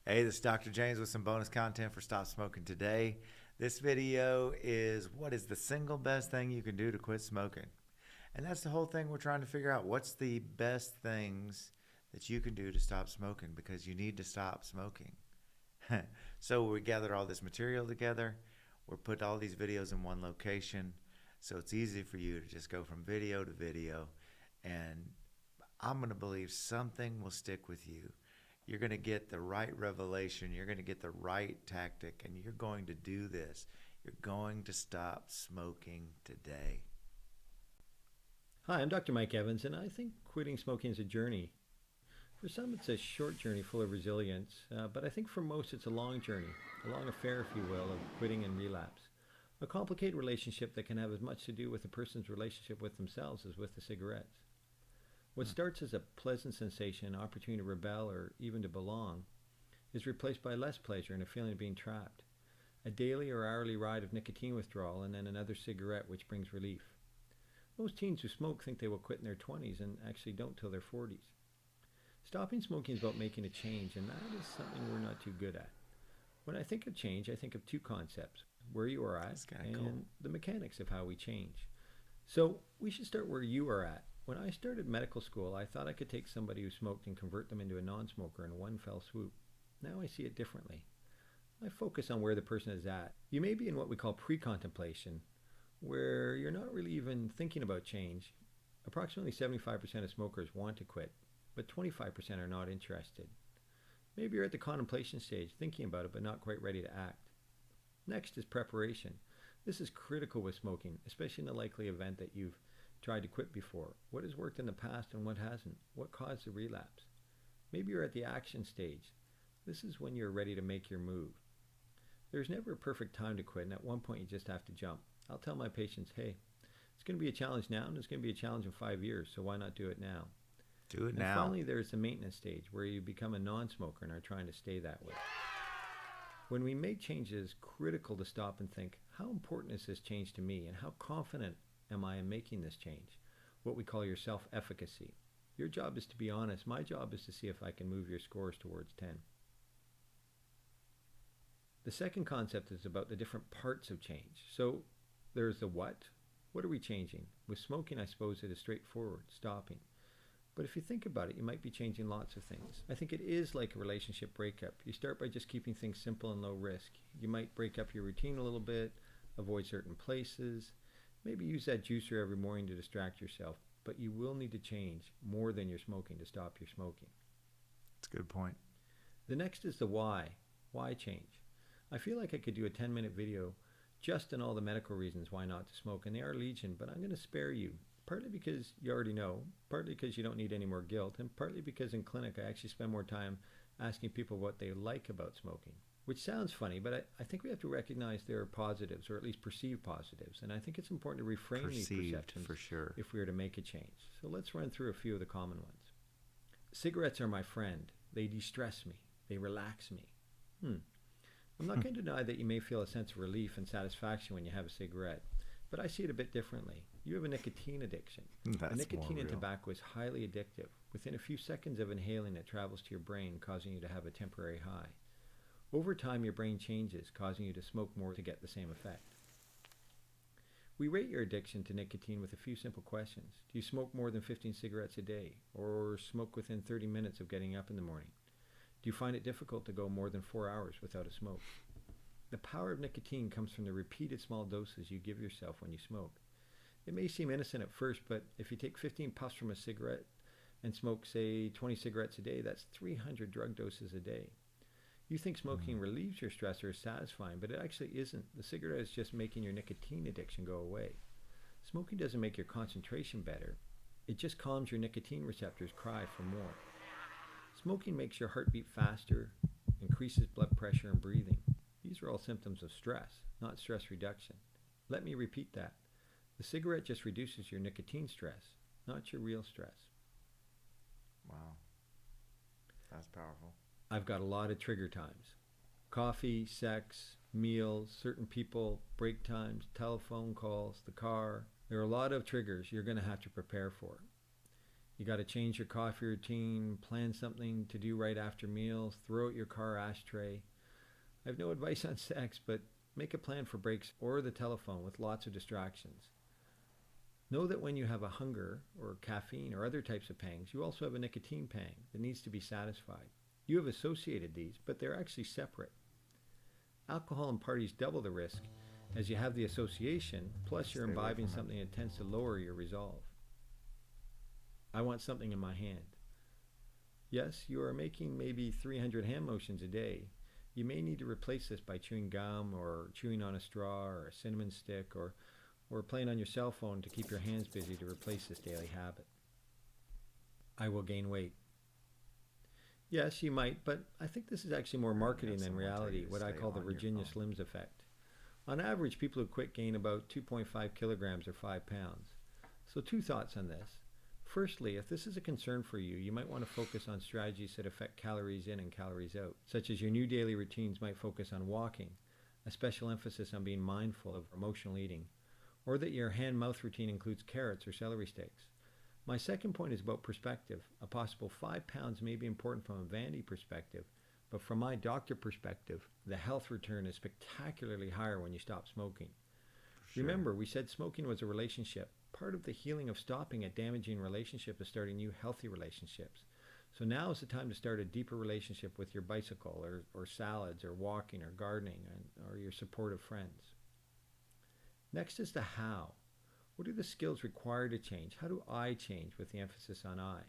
Hey, this is Dr. James with some bonus content for Stop Smoking Today. This video is what is the single best thing you can do to quit smoking? And that's the whole thing we're trying to figure out. What's the best things that you can do to stop smoking, because you need to stop smoking. So we gathered all this material together. We're put all these videos in one location, so it's easy for you to just go from video to video. And I'm going to believe something will stick with you. You're going to get the right revelation. You're going to get the right tactic, and you're going to do this. You're going to stop smoking today. Hi, I'm Dr. Mike Evans, and I think quitting smoking is a journey. For some, it's a short journey full of resilience, but I think for most, it's a long journey, a long affair, if you will, of quitting and relapse. A complicated relationship that can have as much to do with a person's relationship with themselves as with the cigarettes. What starts as a pleasant sensation, an opportunity to rebel or even to belong, is replaced by less pleasure and a feeling of being trapped. A daily or hourly ride of nicotine withdrawal and then another cigarette which brings relief. Most teens who smoke think they will quit in their 20s and actually don't till their 40s. Stopping smoking is about making a change, and that is something we're not too good at. When I think of change, I think of two concepts: where you are at and cool. the mechanics of how we change. So we should start where you are at. When I started medical school, I thought I could take somebody who smoked and convert them into a non-smoker in one fell swoop. Now I see it differently. I focus on where the person is at. You may be in what we call pre-contemplation, where you're not really even thinking about change. Approximately 75% of smokers want to quit, but 25% are not interested. Maybe you're at the contemplation stage, thinking about it but not quite ready to act. Next is preparation. This is critical with smoking, especially in the likely event that you've tried to quit before. What has worked in the past and what hasn't? What caused the relapse? Maybe you're at the action stage. This is when you're ready to make your move. There's never a perfect time to quit, and at one point you just have to jump. I'll tell my patients, hey, it's going to be a challenge now and it's going to be a challenge in 5 years, so why not do it now? Do it And now. finally, there's the maintenance stage where you become a non-smoker and are trying to stay that way. When we make changes, critical to stop and think, how important is this change to me, and how confident am I in making this change? What we call your self-efficacy. Your job is to be honest. My job is to see if I can move your scores towards 10. The second concept is about the different parts of change. So there's the what. What are we changing? With smoking, I suppose it is straightforward, stopping. But if you think about it, you might be changing lots of things. I think it is like a relationship breakup. You start by just keeping things simple and low risk. You might break up your routine a little bit, avoid certain places, maybe use that juicer every morning to distract yourself. But you will need to change more than your smoking to stop your smoking. That's a good point. The next is the why. Why change? I feel like I could do a 10-minute video just on all the medical reasons why not to smoke, and they are legion, but I'm going to spare you. Partly because you already know, partly because you don't need any more guilt, and partly because in clinic I actually spend more time asking people what they like about smoking. Which sounds funny, but I think we have to recognize there are positives, or at least perceived positives, and I think it's important to reframe these perceptions for sure. if we are to make a change. So let's run through a few of the common ones. Cigarettes are my friend. They de-stress me. They relax me. I'm not going to deny that you may feel a sense of relief and satisfaction when you have a cigarette, but I see it a bit differently. You have a nicotine addiction. That's Nicotine more in real. tobacco is highly addictive. Within a few seconds of inhaling, it travels to your brain, causing you to have a temporary high. Over time, your brain changes, causing you to smoke more to get the same effect. We rate your addiction to nicotine with a few simple questions. Do you smoke more than 15 cigarettes a day, or smoke within 30 minutes of getting up in the morning? Do you find it difficult to go more than 4 hours without a smoke? The power of nicotine comes from the repeated small doses you give yourself when you smoke. It may seem innocent at first, but if you take 15 puffs from a cigarette and smoke, say, 20 cigarettes a day, that's 300 drug doses a day. You think smoking relieves your stress or is satisfying, but it actually isn't. The cigarette is just making your nicotine addiction go away. Smoking doesn't make your concentration better. It just calms your nicotine receptors' cry for more. Smoking makes your heart beat faster, increases blood pressure and breathing. These are all symptoms of stress, not stress reduction. Let me repeat that. The cigarette just reduces your nicotine stress, not your real stress. Wow. That's powerful. I've got a lot of trigger times. Coffee, sex, meals, certain people, break times, telephone calls, the car. There are a lot of triggers you're going to have to prepare for. You got to change your coffee routine, plan something to do right after meals, throw out your car ashtray. I have no advice on sex, but make a plan for breaks or the telephone with lots of distractions. Know that when you have a hunger or caffeine or other types of pangs, you also have a nicotine pang that needs to be satisfied. You have associated these, but they're actually separate. Alcohol and parties double the risk as you have the association, plus you're imbibing something that tends to lower your resolve. I want something in my hand. Yes, you are making maybe 300 hand motions a day. You may need to replace this by chewing gum or chewing on a straw or a cinnamon stick or playing on your cell phone to keep your hands busy to replace this daily habit. I will gain weight. Yes, you might, but I think this is actually more marketing than reality, what I call the Virginia Slims effect. On average, people who quit gain about 2.5 kilograms or 5 pounds. So 2 thoughts on this. Firstly, if this is a concern for you, you might want to focus on strategies that affect calories in and calories out, such as your new daily routines might focus on walking, a special emphasis on being mindful of emotional eating, or that your hand-mouth routine includes carrots or celery sticks. My second point is about perspective. A possible 5 pounds may be important from a vanity perspective, but from my doctor perspective, the health return is spectacularly higher when you stop smoking. Sure. Remember, we said smoking was a relationship. Part of the healing of stopping a damaging relationship is starting new healthy relationships. So now is the time to start a deeper relationship with your bicycle or salads or walking or gardening or your supportive friends. Next is the how. What are the skills required to change? How do I change with the emphasis on I?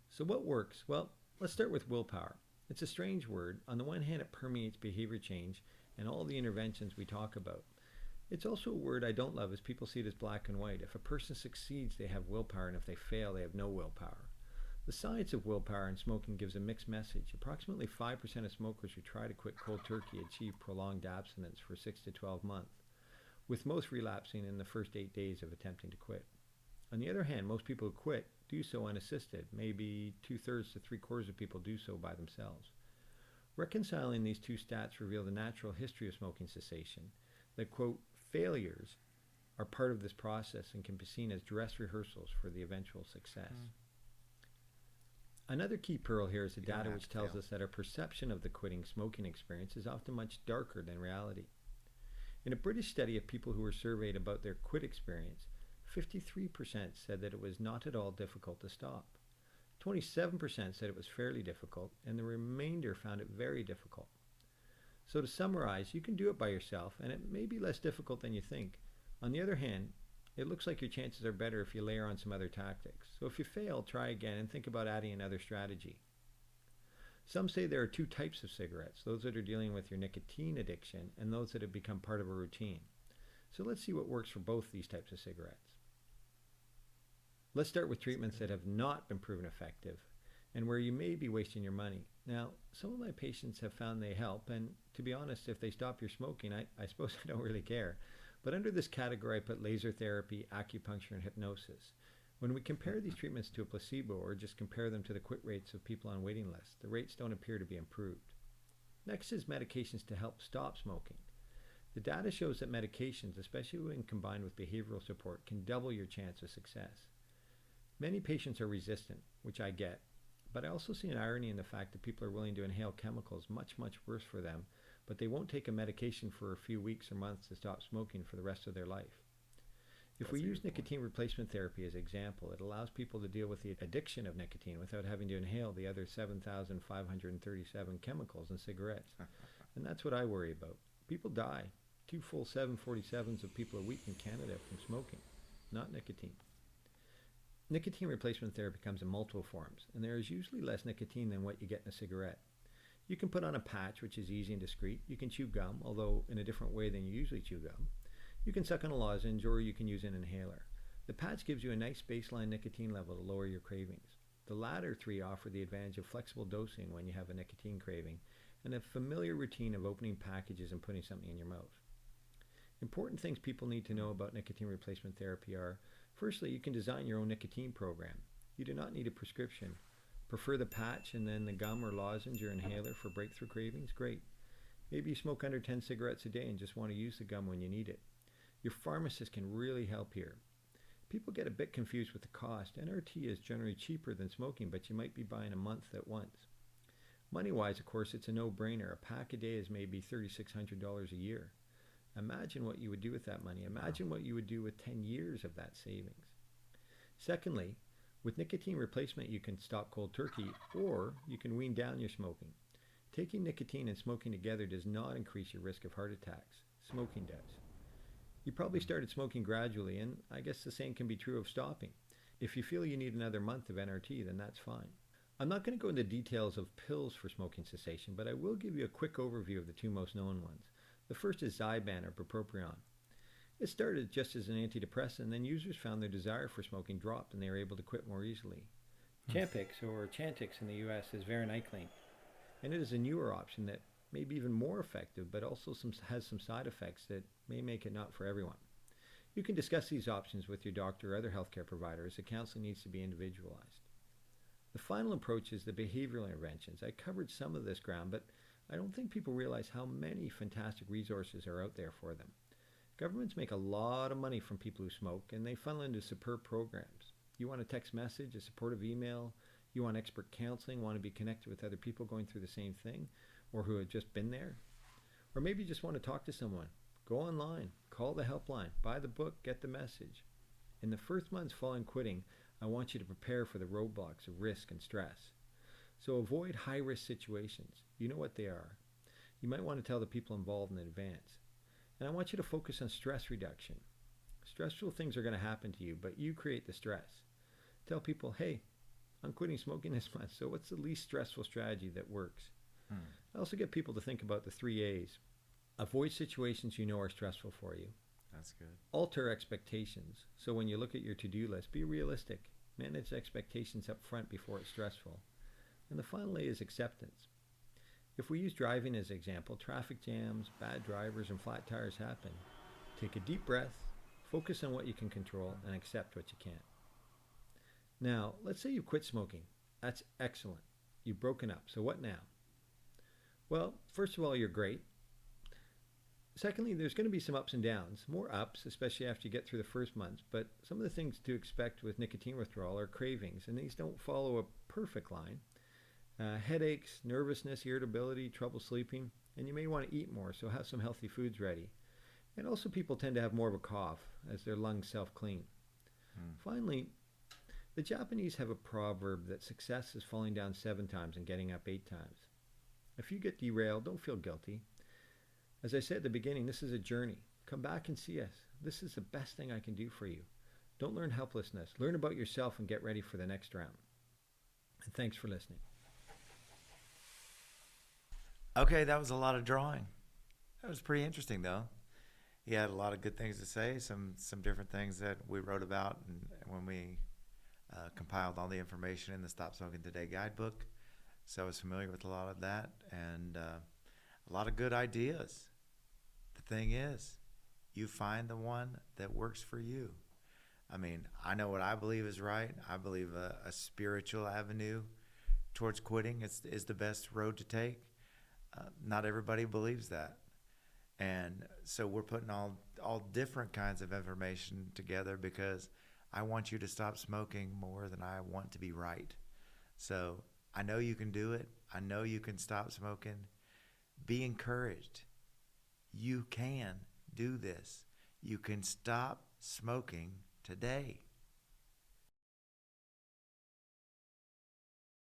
So what works? Well, let's start with willpower. It's a strange word. On the one hand, it permeates behavior change and all the interventions we talk about. It's also a word I don't love as people see it as black and white. If a person succeeds, they have willpower, and if they fail, they have no willpower. The science of willpower in smoking gives a mixed message. Approximately 5% of smokers who try to quit cold turkey achieve prolonged abstinence for 6 to 12 months, with most relapsing in the first 8 days of attempting to quit. On the other hand, most people who quit do so unassisted. Maybe 2/3 to 3/4 of people do so by themselves. Reconciling these two stats reveal the natural history of smoking cessation, that, quote, failures are part of this process and can be seen as dress rehearsals for the eventual success. Another key pearl here is the data which tells us that our perception of the quitting smoking experience is often much darker than reality. In a British study of people who were surveyed about their quit experience, 53% said that it was not at all difficult to stop. 27% said it was fairly difficult, and the remainder found it very difficult. So to summarize, you can do it by yourself, and it may be less difficult than you think. On the other hand, it looks like your chances are better if you layer on some other tactics. So if you fail, try again and think about adding another strategy. Some say there are 2 types of cigarettes, those that are dealing with your nicotine addiction and those that have become part of a routine. So let's see what works for both these types of cigarettes. Let's start with treatments that have not been proven effective and where you may be wasting your money. Now, some of my patients have found they help, and to be honest, if they stop your smoking, I suppose I don't really care. But under this category, I put laser therapy, acupuncture, and hypnosis. When we compare these treatments to a placebo or just compare them to the quit rates of people on waiting lists, the rates don't appear to be improved. Next is medications to help stop smoking. The data shows that medications, especially when combined with behavioral support, can double your chance of success. Many patients are resistant, which I get, but I also see an irony in the fact that people are willing to inhale chemicals much, much worse for them, but they won't take a medication for a few weeks or months to stop smoking for the rest of their life. If we use nicotine replacement therapy as an example, it allows people to deal with the addiction of nicotine without having to inhale the other 7,537 chemicals in cigarettes. And that's what I worry about. People die. 2 full 747s of people a week in Canada from smoking, not nicotine. Nicotine replacement therapy comes in multiple forms, and there is usually less nicotine than what you get in a cigarette. You can put on a patch, which is easy and discreet. You can chew gum, although in a different way than you usually chew gum. You can suck on a lozenge, or you can use an inhaler. The patch gives you a nice baseline nicotine level to lower your cravings. The latter 3 offer the advantage of flexible dosing when you have a nicotine craving, and a familiar routine of opening packages and putting something in your mouth. Important things people need to know about nicotine replacement therapy are, firstly, you can design your own nicotine program. You do not need a prescription. Prefer the patch and then the gum or lozenge or inhaler for breakthrough cravings? Great. Maybe you smoke under 10 cigarettes a day and just want to use the gum when you need it. Your pharmacist can really help here. People get a bit confused with the cost. NRT is generally cheaper than smoking, but you might be buying a month at once. Money-wise, of course, it's a no-brainer. A pack a day is maybe $3,600 a year. Imagine what you would do with that money. Imagine what you would do with 10 years of that savings. Secondly, with nicotine replacement, you can stop cold turkey, or you can wean down your smoking. Taking nicotine and smoking together does not increase your risk of heart attacks. Smoking does. You probably started smoking gradually, and I guess the same can be true of stopping. If you feel you need another month of NRT, then that's fine. I'm not going to go into details of pills for smoking cessation, but I will give you a quick overview of the two most known ones. The first is Zyban or bupropion. It started just as an antidepressant, and then users found their desire for smoking dropped and they were able to quit more easily. Champix or Chantix in the US is varenicline, and it is a newer option that may be even more effective, but also has some side effects that may make it not for everyone. You can discuss these options with your doctor or other healthcare provider, as the counseling needs to be individualized. The final approach is the behavioral interventions. I covered some of this ground, but I don't think people realize how many fantastic resources are out there for them. Governments make a lot of money from people who smoke, and they funnel into superb programs. You want a text message, a supportive email, you want expert counseling, want to be connected with other people going through the same thing, or who have just been there. Or maybe you just want to talk to someone. Go online, call the helpline, buy the book, get the message. In the first months following quitting, I want you to prepare for the roadblocks of risk and stress. So avoid high-risk situations. You know what they are. You might want to tell the people involved in advance. And I want you to focus on stress reduction. Stressful things are going to happen to you, but you create the stress. Tell people, hey, I'm quitting smoking this month, so what's the least stressful strategy that works? I also get people to think about the 3 A's. Avoid situations you know are stressful for you. That's good. Alter expectations. So when you look at your to-do list, be realistic. Manage expectations up front before it's stressful. And the final A is acceptance. If we use driving as an example, traffic jams, bad drivers, and flat tires happen. Take a deep breath, focus on what you can control, and accept what you can't. Now, let's say you quit smoking. That's excellent. You've broken up. So what now? Well, first of all, you're great. Secondly, there's going to be some ups and downs. More ups, especially after you get through the first months. But some of the things to expect with nicotine withdrawal are cravings, and these don't follow a perfect line. Headaches, nervousness, irritability, trouble sleeping, and you may want to eat more, so have some healthy foods ready. And also people tend to have more of a cough as their lungs self-clean. Finally, the Japanese have a proverb that success is falling down 7 times and getting up 8 times. If you get derailed, don't feel guilty. As I said at the beginning, this is a journey. Come back and see us. This is the best thing I can do for you. Don't learn helplessness. Learn about yourself and get ready for the next round. And thanks for listening. Okay, that was a lot of drawing. That was pretty interesting, though. He had a lot of good things to say, some different things that we wrote about and when we compiled all the information in the Stop Smoking Today guidebook. So I was familiar with a lot of that and a lot of good ideas. The thing is, you find the one that works for you. I mean, I know what I believe is right. I believe a spiritual avenue towards quitting is the best road to take. Not everybody believes that. And so we're putting all different kinds of information together because I want you to stop smoking more than I want to be right. So I know you can do it. I know you can stop smoking. Be encouraged. You can do this. You can stop smoking today.